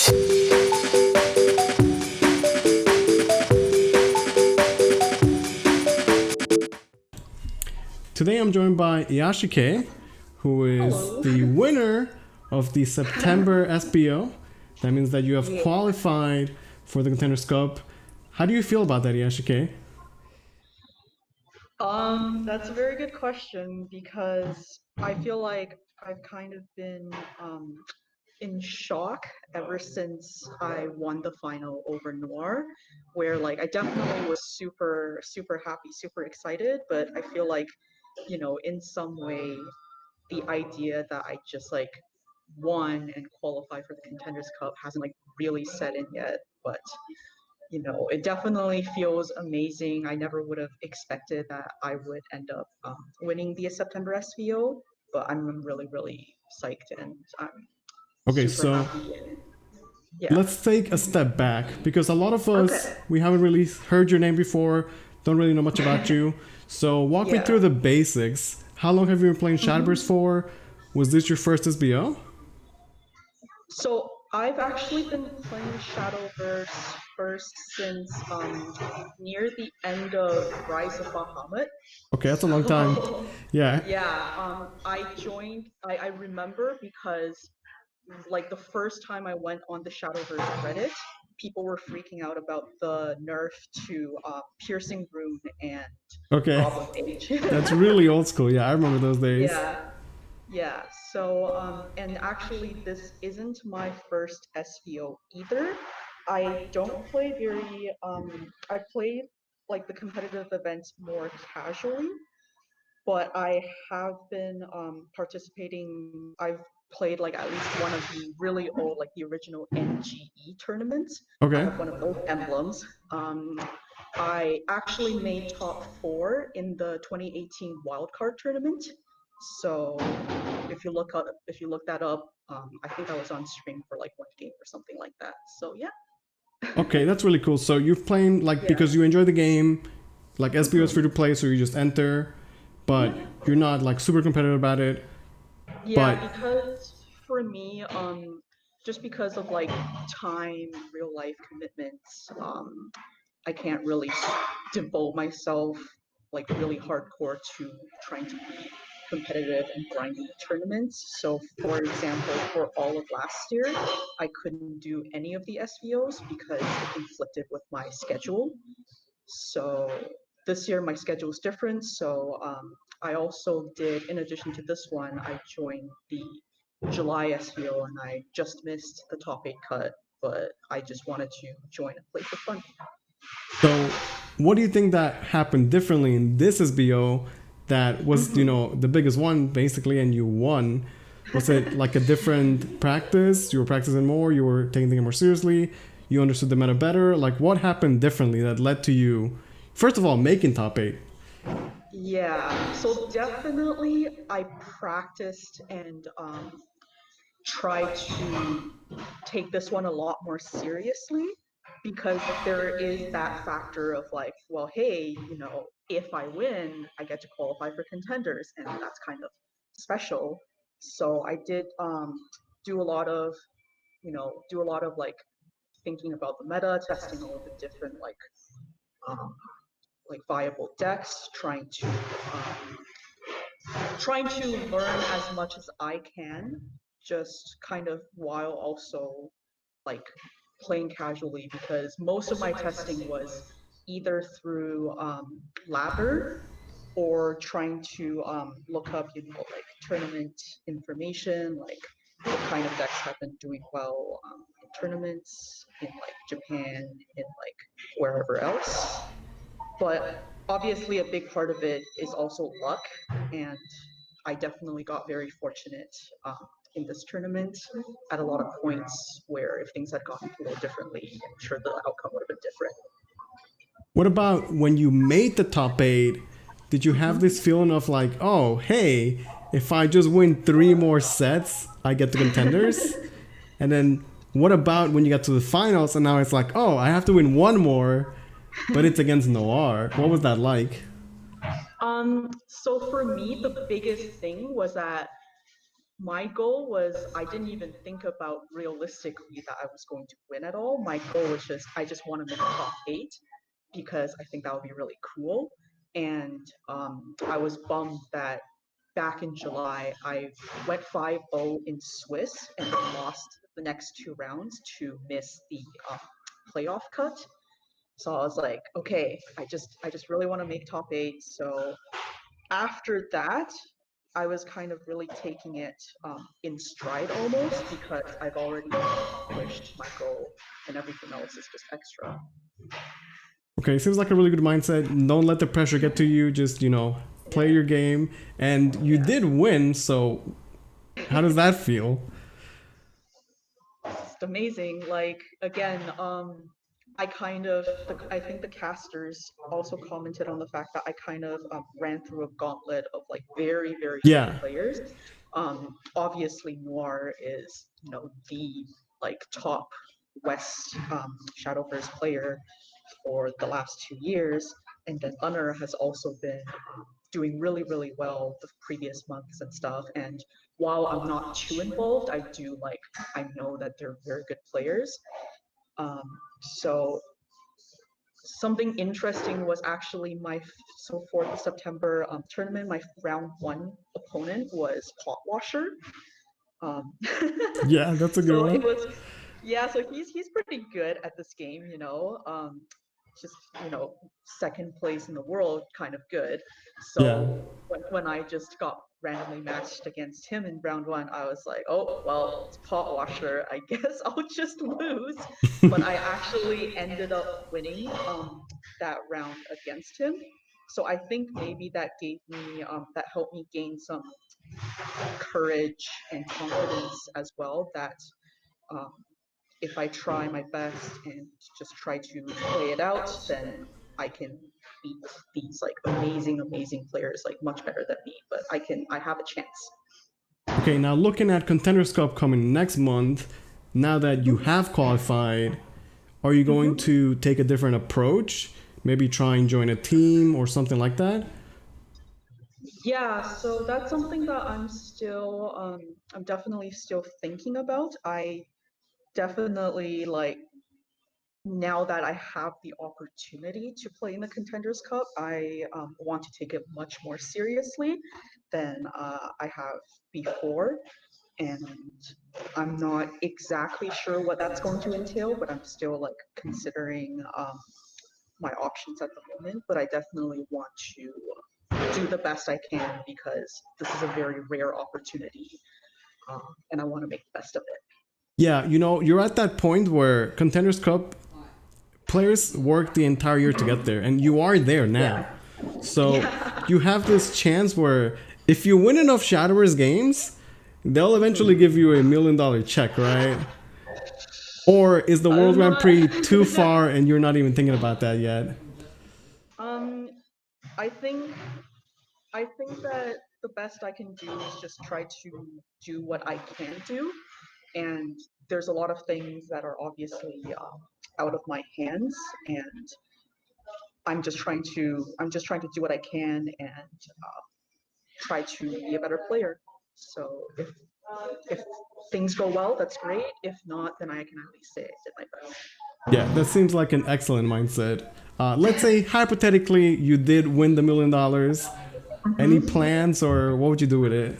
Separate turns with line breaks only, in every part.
Today I'm joined by IyashiK, who is
Hello.
the winner of the September SVO. That means that you have
Yeah.
qualified for the Contender Cup. How do you feel about that, IyashiK?
That's a very good question because I feel like I've kind of been in shock ever since I won the final over Noir, where like I definitely was super happy, super excited, but I feel like, in some way the idea that I just like won and qualified for the Contenders Cup hasn't like really set in yet, but it definitely feels amazing. I never would have expected that I would end up winning the September SVO, but I'm really, really psyched and I'm
Okay,
super
so
happy. And yeah.
let's take a step back because a lot of us,
Okay.
we haven't really heard your name before, don't really know much about you. So walk me
Yeah.
through the basics. How long have you been playing Shadowverse
hmm
for? Was this your first SBO?
So I've actually been playing Shadowverse first since near the end of Rise of Bahamut.
Okay, that's a long time.
So
Yeah.
yeah, I joined. I remember because like the first time I went on the Shadowverse Reddit, people were freaking out about the nerf to Piercing Rune and
Okay.
Goblin Mage.
That's really old school. Yeah, I remember those days.
Yeah, yeah. So, and actually, this isn't my first SVO either. I don't play very, I play like the competitive events more casually, but I have been participating. I've played like at least one of the really old, like the original NGE tournaments. I
Okay.
have one of those emblems. Um, I actually made top four in the 2018 wildcard tournament. So if you look that up, I think I was on stream for like one game or something like that. So yeah,
Okay, that's really cool. So you've played like
yeah,
because you enjoy the game, like SBO is free
hmm
to play, so you just enter, but
yeah.
you're not like super competitive about it.
Yeah,
But
because for me, just because of like time, real life commitments, I can't really devote myself like really hardcore to trying to be competitive and grinding tournaments. So, for example, for all of last year, I couldn't do any of the SVOs because it conflicted with my schedule. So this year my schedule is different. So I also did, in addition to this one, I joined the July SVO and I just missed the top eight cut, but I just wanted to join and play for fun.
so what do you think that happened differently in this SBO that was, the biggest one basically and you won? Was it like a different practice? You were practicing more, you were taking things more seriously, you understood the meta better? Like what happened differently that led to you first of all making top 8?
Yeah, so definitely I practiced and tried to take this one a lot more seriously because there is that factor of like, well, hey, if I win, I get to qualify for contenders, and that's kind of special. So I did do a lot of, do a lot of like thinking about the meta, testing all of the different um, like viable decks, trying to learn as much as I can, just kind of while also like playing casually because most of my testing was either through ladder or trying to look up, like tournament information, like what kind of decks have been doing well in tournaments in like Japan, in like wherever else. But obviously, a big part of it is also luck, and I definitely got very fortunate in this tournament at a lot of points where if things had gone a little differently, I'm sure the outcome would have been different.
What about when you made the top 8? Did you have this feeling of like, oh, hey, if I just win 3 more sets, I get the contenders? And then what about when you got to the finals and now it's like, oh, I have to win one more, but it's against Noir? What was that like?
So for me, the biggest thing was that my goal was I didn't even think about realistically that I was going to win at all. My goal was just I just want to make top eight because I think that would be really cool. And I was bummed that back in July I went 5-0 in Swiss and then lost the next two rounds to miss the playoff cut. So I was like, okay, I just really want to make top eight. So after that, I was kind of really taking it in stride almost because I've already accomplished my goal and everything else is just extra.
Okay, seems like a really good mindset. Don't let the pressure get to you. Just, play
Yeah,
your game. And you
yeah.
did win, so how does that feel?
It's amazing. Like again, I think the casters also commented on the fact that I kind of ran through a gauntlet of like very very good
Yeah.
players. Obviously Noir is the like top West Shadowverse player for the last 2 years, and then Unner has also been doing really, really well the previous months and stuff. And while I'm not too involved, I know that they're very good players. Um, so something interesting was actually so for the September tournament, my round one opponent was Pot Washer. Um,
Yeah, that's a good
so it
one.
was, yeah. So he's pretty good at this game, just second place in the world, kind of good.
Yeah.
So when I just got randomly matched against him in round one, I was like, oh well, it's pot washer. I guess I'll just lose. But I actually ended up winning that round against him. So I think maybe that helped me gain some courage and confidence as well that um, if I try my best and just try to play it out, then I can beat these like amazing, amazing players like much better than me. But I have a chance.
Okay, now looking at Contenders Cup coming next month, now that you
Mm-hmm.
have qualified, are you going
Mm-hmm.
to take a different approach? Maybe try and join a team or something like that?
Yeah, so that's something that I'm definitely still thinking about. I definitely like now that I have the opportunity to play in the Contenders Cup, I want to take it much more seriously than I have before. And I'm not exactly sure what that's going to entail, but I'm still like considering my options at the moment. But I definitely want to do the best I can because this is a very rare opportunity, and I want to make the best of it.
Yeah, you're at that point where Contenders Cup players work the entire year to get there, and you are there now.
Yeah.
So
Yeah.
you have this chance where if you win enough Shadowverse games, they'll eventually give you $1 million check, right? Or is the World
I'm
Grand
not.
Prix too far and you're not even thinking about that yet?
um, I think I think that the best I can do is just try to do what I can do, and there's a lot of things that are obviously out of my hands, and I'm just trying to do what I can and try to be a better player. So if things go well, that's great. If not, then I can at least say I did my best.
Yeah, that seems like an excellent mindset. Let's say hypothetically you did win the $1 million. Any
Mhm.
plans or what would you do with it?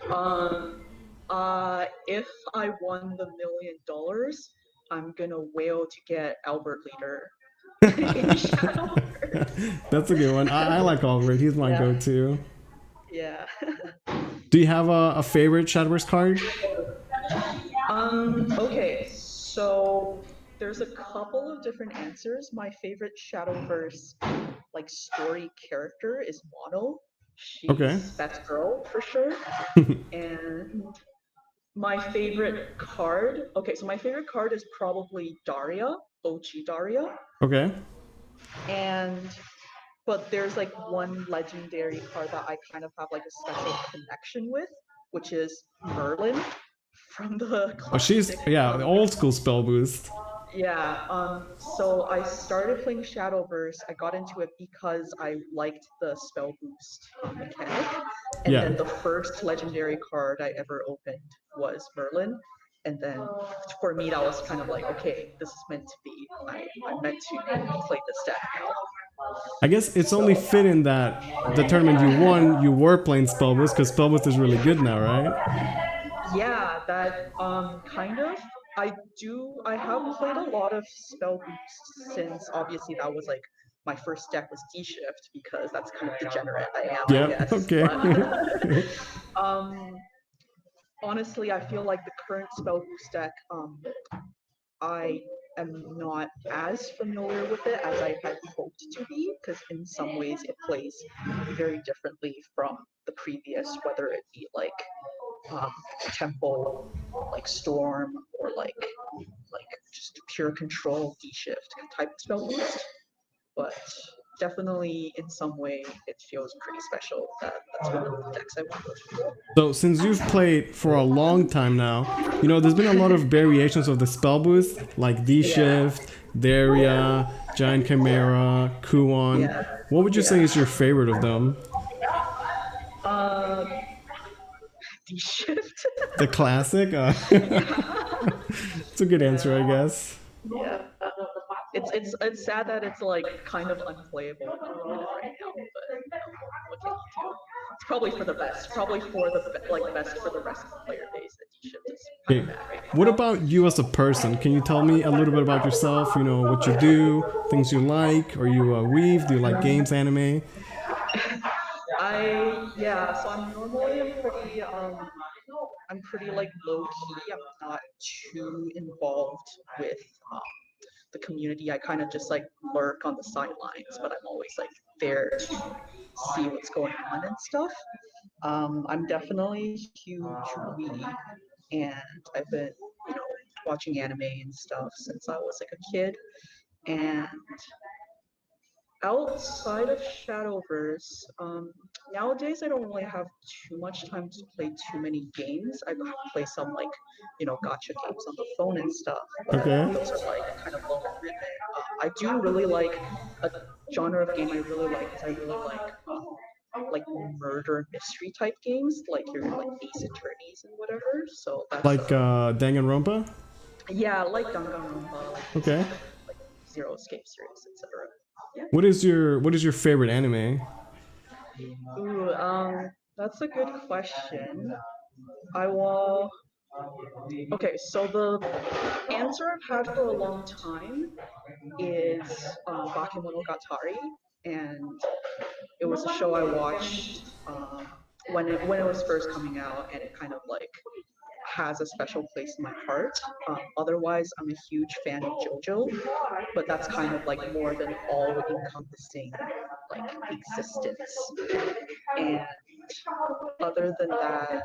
Um, if I won the $1 million, I'm gonna wail to get Albert Leader in Shadowverse.
That's a good one. I like Albert. He's my
Yeah,
go-to.
yeah.
Do you have a favorite Shadowverse card?
Okay, so there's a couple of different answers. My favorite Shadowverse like story character is Mono.
Okay.
She's best girl for sure. And my favorite card, okay, so my favorite card is probably Daria, Ochi Daria.
Okay.
And but there's like one legendary card that I kind of have like a special connection with, which is Merlin from the
Oh, she's
classic
yeah, the old school spell boost.
Yeah, so I started playing Shadowverse. I got into it because I liked the spell boost mechanic. And
Yeah.
then the first legendary card I ever opened was Merlin. And then for me, that was kind of like, okay, this is meant to be. I'm meant to play this deck now.
I guess it's only
So,
fitting that the tournament you won, you were playing Spellboost because Spellboost is really good now, right?
yeah, that kind of. I have played a lot of spell boosts since obviously that was like my first deck was D shift because that's kind of degenerate I am, I
Yep.
guess. But
Okay.
um honestly I feel like the current spell boost deck, I am not as familiar with it as I had hoped to be, because in some ways it plays very differently from the previous, whether it be like um, tempo, like storm, or like just pure control D shift type spell boost. But definitely in some way it feels pretty special that that's one of the decks I went with.
So since you've played for a long time now, there's been a lot of variations of the spell boost, like D
Yeah,
Shift, Daria, Giant Chimera, Kuon.
yeah,
What would you say
yeah.
is your favorite of them?
Uh, D shift.
The classic? It's a good answer, I
Yeah,
guess.
yeah. It's sad that it's like kind of unplayable right now, but what can you do? It's probably for the best. Probably for the like best for the rest of the player base. That D shift is kind of
Okay.
bad right
What
now.
about you as a person? Can you tell me a little bit about yourself? What you do, things you like? Are you a weave? Do you like games, anime?
Yeah. So I'm pretty like low key. I'm not too involved with um, the community. I kind of just like lurk on the sidelines, but I'm always like there to see what's going on and stuff. I'm definitely a huge weeb, and I've been, you know, watching anime and stuff since I was like a kid. And outside of Shadowverse, nowadays I don't really have too much time to play too many games. I play some like, gotcha games on the phone and stuff, but
Okay.
those are like kind of low ridden. I do really like a genre of game I really like is I really like murder mystery type games, like your like Ace Attorneys and whatever. So that's
Like Danganronpa?
yeah, like Danganronpa, like
Okay.
like Zero Escape series, etc. Yeah.
What is your favorite anime?
Ooh, that's a good question. I will. Okay, so the answer I've had for a long time is Bakemonogatari, and it was a show I watched when it was first coming out, and it kind of like has a special place in my heart. Otherwise, I'm a huge fan of JoJo, but that's kind of like more than all-encompassing like existence. And other than that,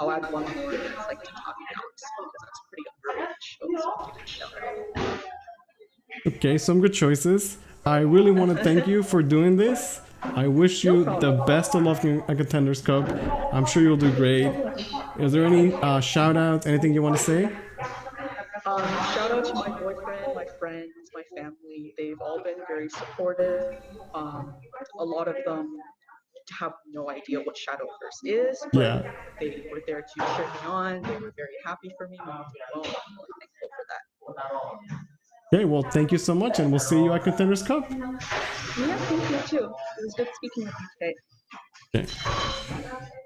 I'll add one more, and it's like Tatami Galaxy because that's a pretty underrated show, so I'll give it a shout out.
Okay, some good choices. I really want to thank you for doing this. I wish
No
you the
problem.
best of luck in a Contenders Cup. I'm sure you'll do
Thank you so
great.
much.
Is there any shout outs, anything you want to say?
Shout out to my boyfriend, my friends, my family. They've all been very supportive. Um, a lot of them have no idea what Shadowverse is, but
Yeah.
they were there to cheer me on. They were very happy for me when I did well. I'm really thankful for that.
Okay, well, thank you so much, and we'll see you at Contenders Cup.
Yeah, thank you too. It was good speaking with you today.
Okay.